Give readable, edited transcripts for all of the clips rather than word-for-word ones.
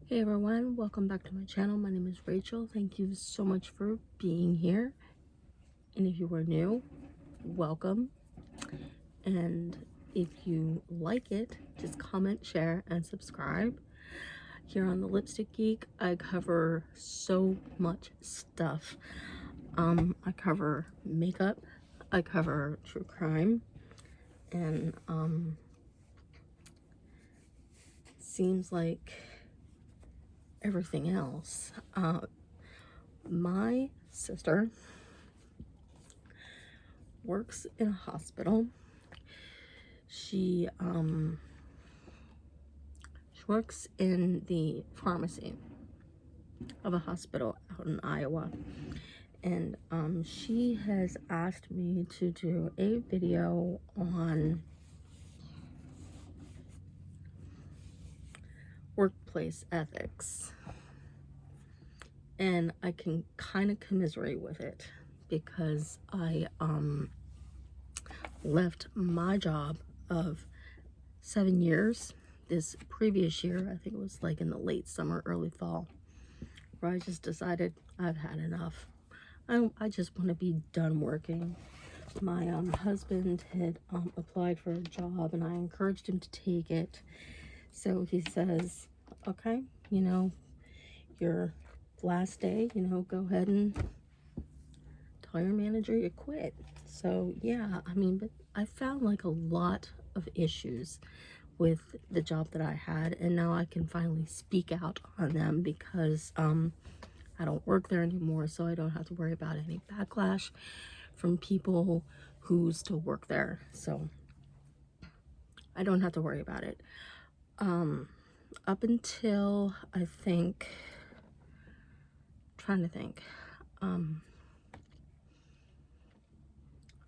Hey everyone, welcome back to my channel. My name is Rachel. Thank you so much for being here. And if you are new, welcome. And if you like it, just comment, share, and subscribe. Here on the Lipstick Geek, I cover so much stuff. I cover makeup, I cover true crime, and seems like everything else. My sister works in a hospital. She works in the pharmacy of a hospital out in Iowa, and she has asked me to do a video on workplace ethics, and I can kind of commiserate with it because I left my job of 7 years this previous year. I think it was like in the late summer, early fall, where I just decided I've had enough. I just want to be done working. My husband had applied for a job, and I encouraged him to take it. So he says, okay, your last day, go ahead and tell your manager you quit. So yeah, but I found like a lot of issues with the job that I had, and now I can finally speak out on them because I don't work there anymore, so I don't have to worry about any backlash from people who still work there. So I don't have to worry about it. Up until trying to think,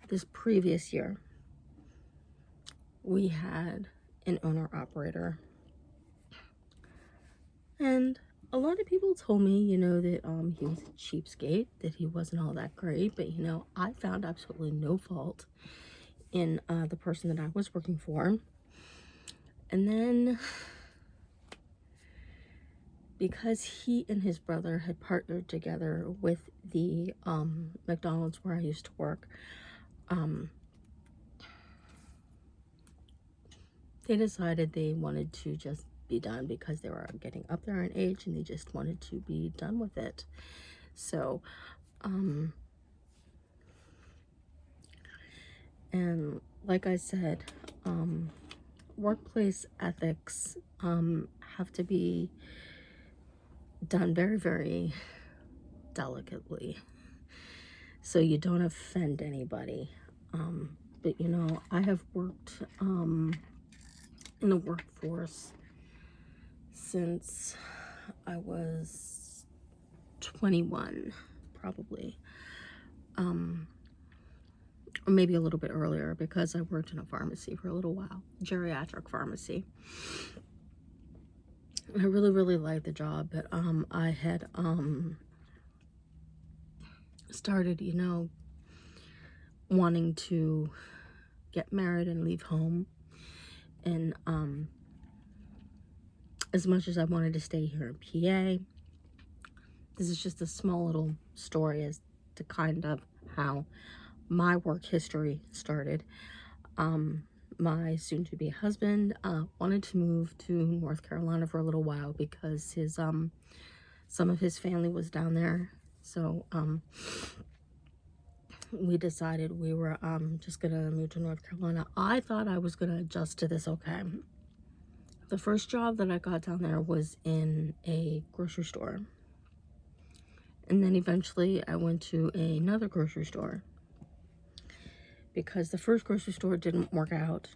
this previous year, we had an owner-operator, and a lot of people told me, that he was a cheapskate, that he wasn't all that great, but I found absolutely no fault in the person that I was working for. And then, because he and his brother had partnered together with the McDonald's where I used to work, they decided they wanted to just be done because they were getting up there in age and they just wanted to be done with it. So and like I said, workplace ethics have to be done very, very delicately so you don't offend anybody. But I have worked in the workforce since I was 21, probably, or maybe a little bit earlier, because I worked in a pharmacy for a little while, geriatric pharmacy. I really, really liked the job, but I had started, wanting to get married and leave home. And as much as I wanted to stay here in PA, this is just a small little story as to kind of how my work history started. My soon-to-be husband wanted to move to North Carolina for a little while because his some of his family was down there. So we decided we were just gonna move to North Carolina. I thought I was gonna adjust to this okay. The first job that I got down there was in a grocery store, and then eventually I went to another grocery store because the first grocery store didn't work out.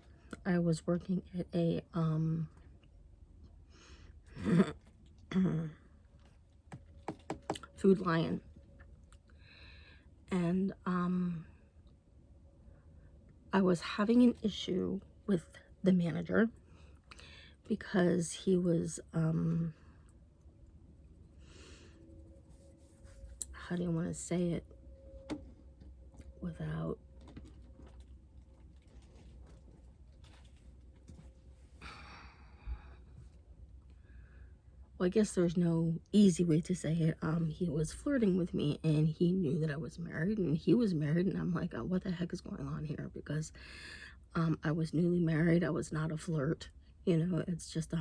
I was working at a Food Lion, and I was having an issue with the manager because he was how do you want to say it without well, I guess there's no easy way to say it. He was flirting with me, and he knew that I was married, and he was married, and I'm like, oh, what the heck is going on here? Because I was newly married. I was not a flirt. You know, it's just I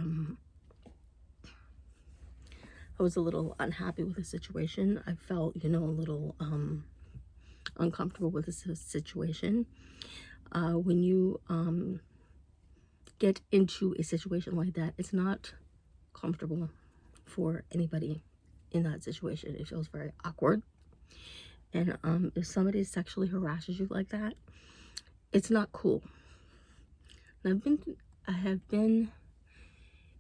was a little unhappy with the situation. I felt, you know, a little uncomfortable with the situation. When you get into a situation like that, it's not comfortable for anybody in that situation. It feels very awkward. And if somebody sexually harasses you like that, it's not cool. And I have been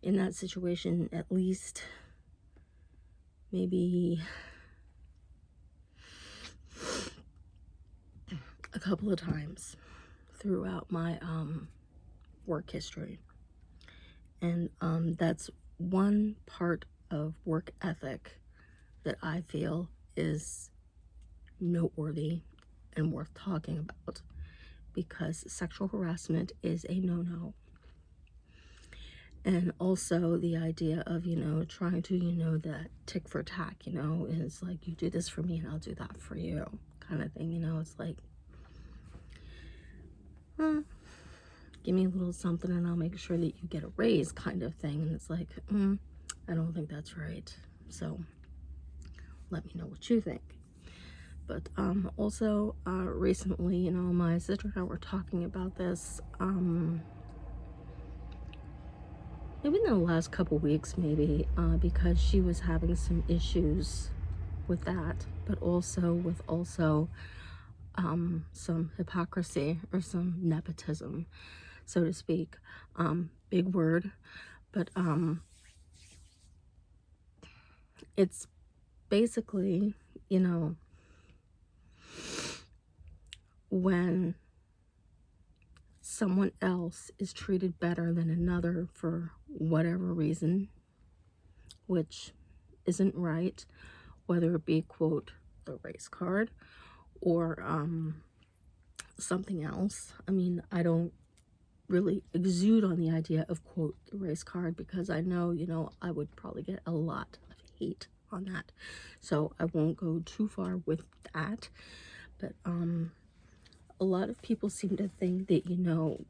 in that situation at least maybe a couple of times throughout my work history. And that's one part of work ethic that I feel is noteworthy and worth talking about, because sexual harassment is a no-no. And also the idea of, you know, trying to, you know, that tick for tack, you know, is like, you do this for me and I'll do that for you kind of thing, you know. It's like, give me a little something and I'll make sure that you get a raise kind of thing. And it's like, I don't think that's right. So let me know what you think. But also recently, you know, my sister and I were talking about this, maybe in the last couple weeks, maybe, because she was having some issues with that, but also with some hypocrisy or some nepotism, so to speak. Big word, but it's basically, you know, when someone else is treated better than another for whatever reason, which isn't right, whether it be, quote, the race card or something else. I mean, I don't really exude on the idea of, quote, the race card, because I know, you know, I would probably get a lot of hate on that. So I won't go too far with that. But a lot of people seem to think that, you know,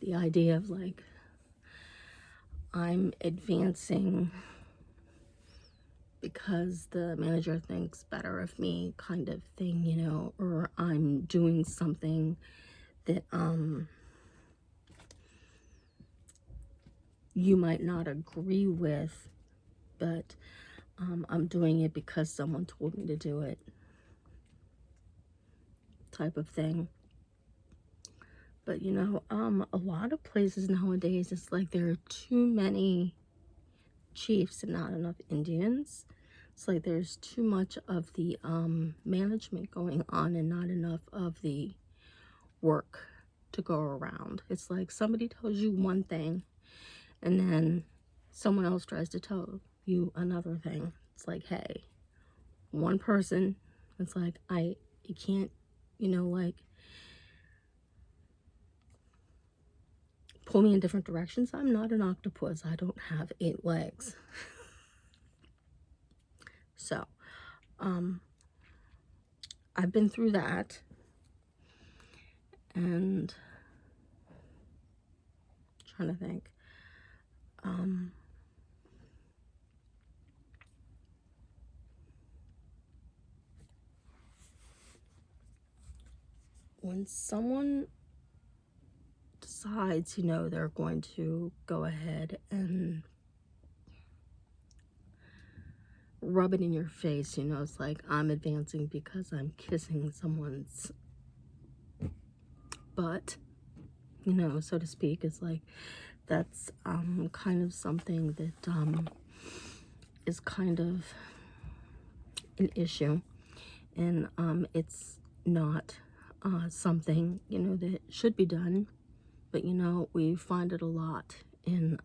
the idea of like, I'm advancing because the manager thinks better of me kind of thing, you know, or I'm doing something that you might not agree with, but I'm doing it because someone told me to do it, type of thing. But you know, a lot of places nowadays, it's like there are too many chiefs and not enough Indians. It's like there's too much of the management going on and not enough of the work to go around. It's like somebody tells you one thing and then someone else tries to tell you another thing. It's like, hey, one person, it's like, you can't, you know, like, pull me in different directions. I'm not an octopus. I don't have 8 legs. So, I've been through that, and I'm trying to think. When someone decides, you know, they're going to go ahead and rub it in your face, you know, it's like, I'm advancing because I'm kissing someone's butt, you know, so to speak. It's like, that's kind of something that is kind of an issue, and it's not something, you know, that should be done. But you know, we find it a lot in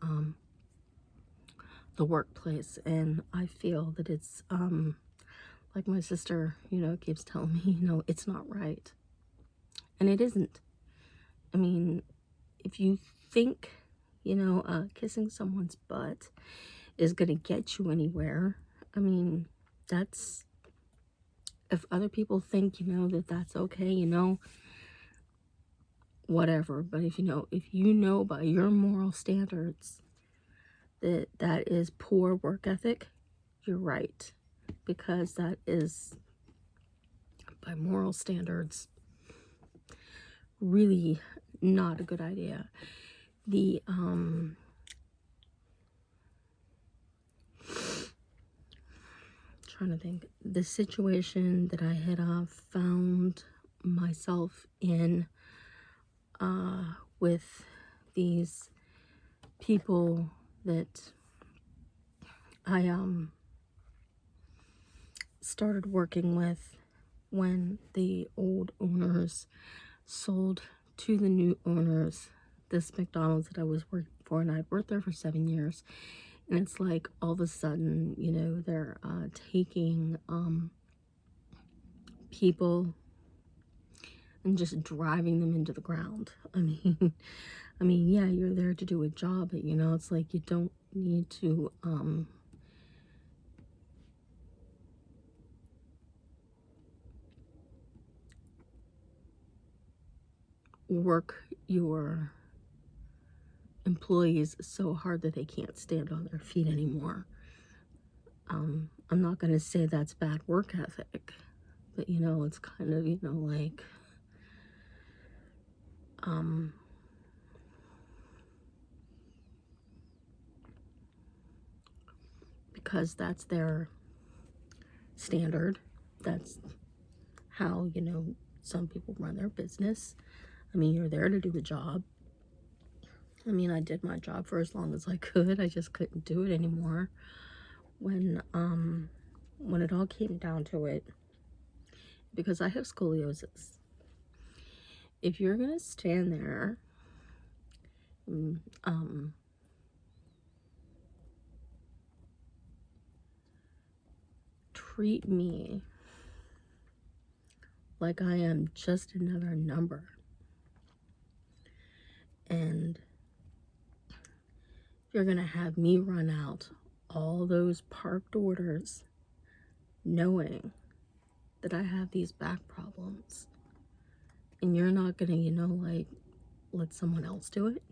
the workplace, and I feel that it's like my sister, you know, keeps telling me, you know, it's not right, and it isn't. I mean, if you think, you know, kissing someone's butt is going to get you anywhere. I mean, that's, if other people think, that that's okay, whatever. But if you know by your moral standards that that is poor work ethic, you're right. Because that is, by moral standards, really not a good idea. The trying to think, the situation that I had found myself in with these people that I started working with when the old owners sold to the new owners this McDonald's that I was working for, and I'd worked there for 7 years. And it's like all of a sudden, they're taking people and just driving them into the ground. I mean, yeah, you're there to do a job, but it's like you don't need to work your employees so hard that they can't stand on their feet anymore. I'm not going to say that's bad work ethic, but it's kind of, like because that's their standard. That's how, some people run their business. I mean, you're there to do a job. I mean, I did my job for as long as I could. I just couldn't do it anymore. When it all came down to it, because I have scoliosis, if you're gonna stand there treat me like I am just another number, and you're gonna have me run out all those parked orders knowing that I have these back problems, and you're not gonna, like, let someone else do it.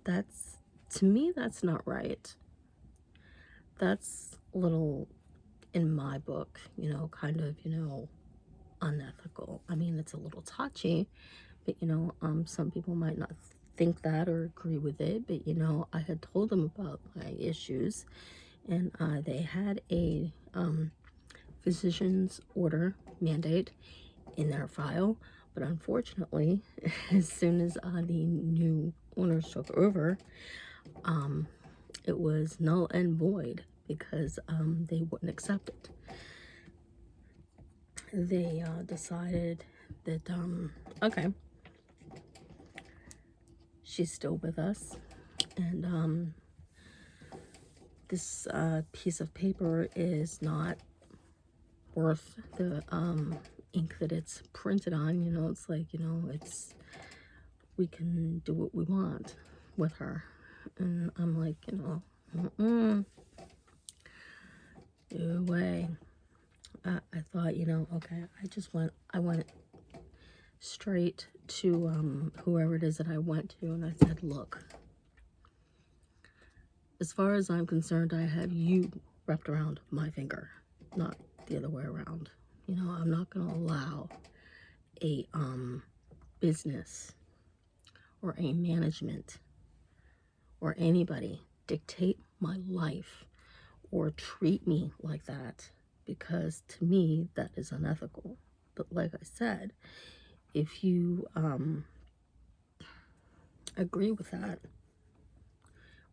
That's, to me, that's not right. That's a little, in my book, kind of, unethical. I mean, it's a little touchy, but some people might not think that or agree with it, but I had told them about my issues, and they had a physician's order mandate in their file, but unfortunately, as soon as the new owners took over, it was null and void because they wouldn't accept it. They decided that okay, she's still with us, and this piece of paper is not worth the ink that it's printed on. It's like, it's, we can do what we want with her. And I'm like, no way. I thought, okay, I went straight to whoever it is that I went to, and I said, look, as far as I'm concerned, I have you wrapped around my finger, not the other way around. I'm not going to allow a business or a management or anybody dictate my life or treat me like that, because to me that is unethical. But like I said, if you agree with that,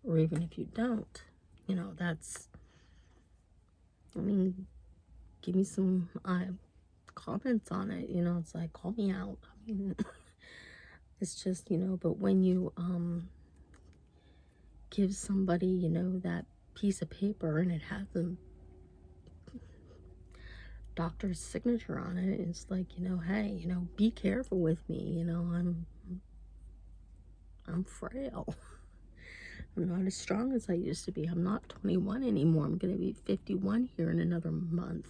or even if you don't, that's, I mean, give me some comments on it. It's like, call me out. I mean, it's just, but when you give somebody, that piece of paper and it has the doctor's signature on it, it's like, hey, be careful with me. I'm frail. I'm not as strong as I used to be. I'm not 21 anymore. I'm going to be 51 here in another month.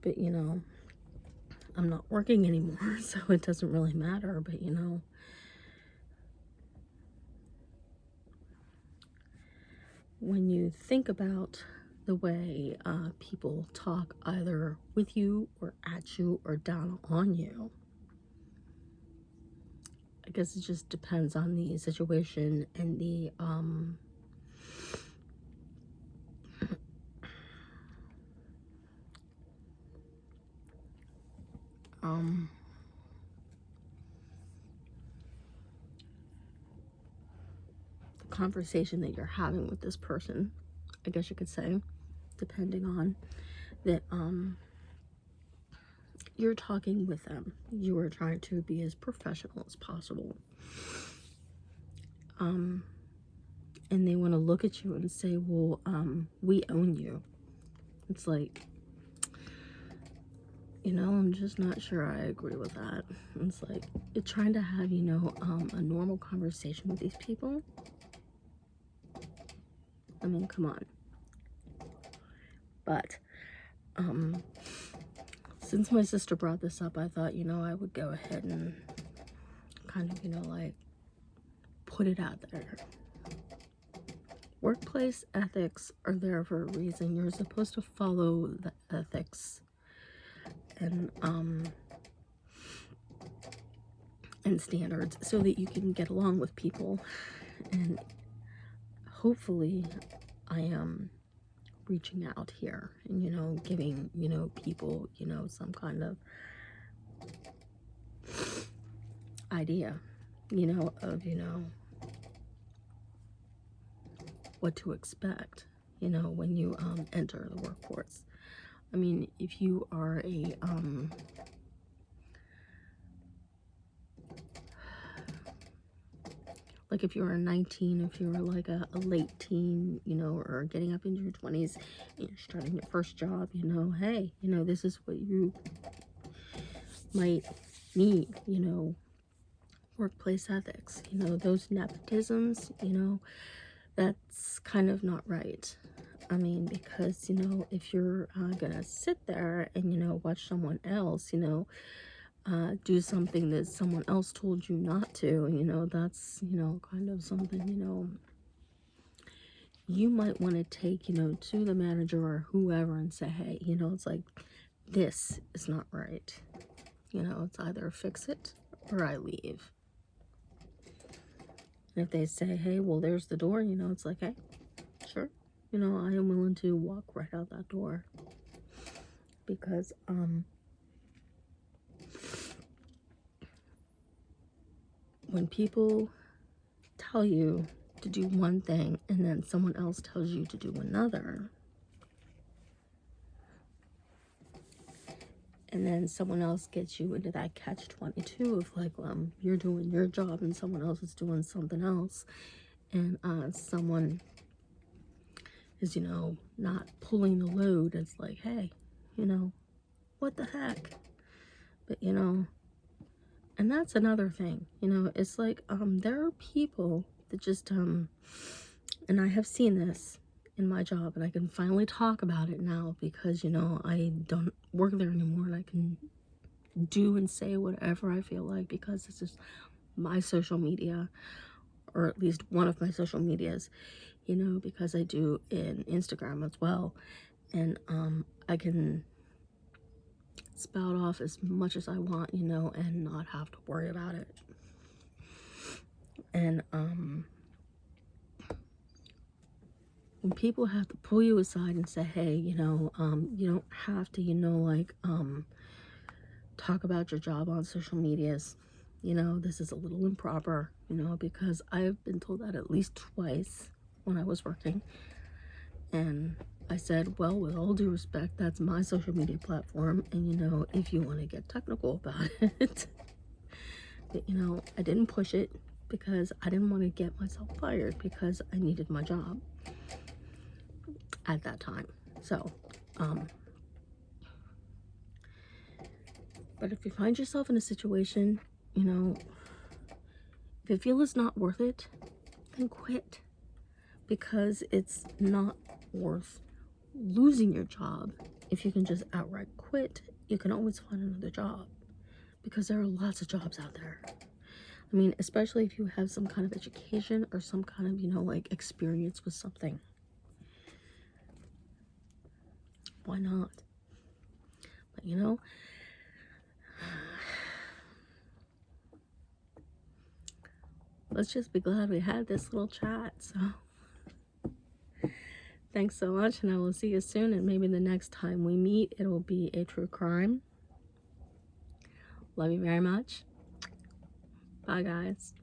But, you know, I'm not working anymore, so it doesn't really matter. But, you know, when you think about the way people talk either with you or at you or down on you, I guess it just depends on the situation and the conversation that you're having with this person, I guess you could say, depending on that you're talking with them. You are trying to be as professional as possible. And they want to look at you and say, well, we own you. It's like, you know, I'm just not sure I agree with that. It's like, you're trying to have, you know, a normal conversation with these people. I mean, come on. But, since my sister brought this up, I thought, you know, I would go ahead and kind of, you know, like, put it out there. Workplace ethics are there for a reason. You're supposed to follow the ethics and standards so that you can get along with people. And hopefully I am reaching out here and, you know, giving, you know, people, you know, some kind of idea, you know, of, you know, what to expect, you know, when you enter the workforce. I mean, if you are a like if you're a 19, if you're like a late teen, you know, or getting up into your 20s, and you're starting your first job, you know, hey, you know, this is what you might need, you know, workplace ethics, you know, those nepotisms, you know, that's kind of not right. I mean, because, you know, if you're gonna sit there and, you know, watch someone else, you know, do something that someone else told you not to, you know, that's, you know, kind of something, you know, you might want to take, you know, to the manager or whoever and say, hey, you know, it's like, this is not right. You know, it's either fix it or I leave. And if they say, hey, well, there's the door, you know, it's like, hey, sure. You know, I am willing to walk right out that door. Because, when people tell you to do one thing and then someone else tells you to do another, and then someone else gets you into that catch-22 of like, you're doing your job and someone else is doing something else, and someone is, you know, not pulling the load, it's like, hey, you know, what the heck? But, you know, and that's another thing, you know, it's like, there are people that just, and I have seen this in my job, and I can finally talk about it now because, you know, I don't work there anymore, and I can do and say whatever I feel like because this is my social media, or at least one of my social medias, you know, because I do in Instagram as well, and I can spout off as much as I want, you know, and not have to worry about it. And when people have to pull you aside and say, hey, you know, you don't have to, you know, like talk about your job on social medias, you know, this is a little improper, you know, because I've been told that at least twice when I was working. And I said, well, with all due respect, that's my social media platform, and, you know, if you want to get technical about it, but, you know, I didn't push it because I didn't want to get myself fired because I needed my job at that time. So, but if you find yourself in a situation, you know, if you feel it's not worth it, then quit, because it's not worth losing your job. If you can just outright quit, you can always find another job, because there are lots of jobs out there. I mean, especially if you have some kind of education or some kind of, like experience with something. Why not? But let's just be glad we had this little chat. So thanks so much, and I will see you soon. And maybe the next time we meet, it will be a true crime. Love you very much. Bye, guys.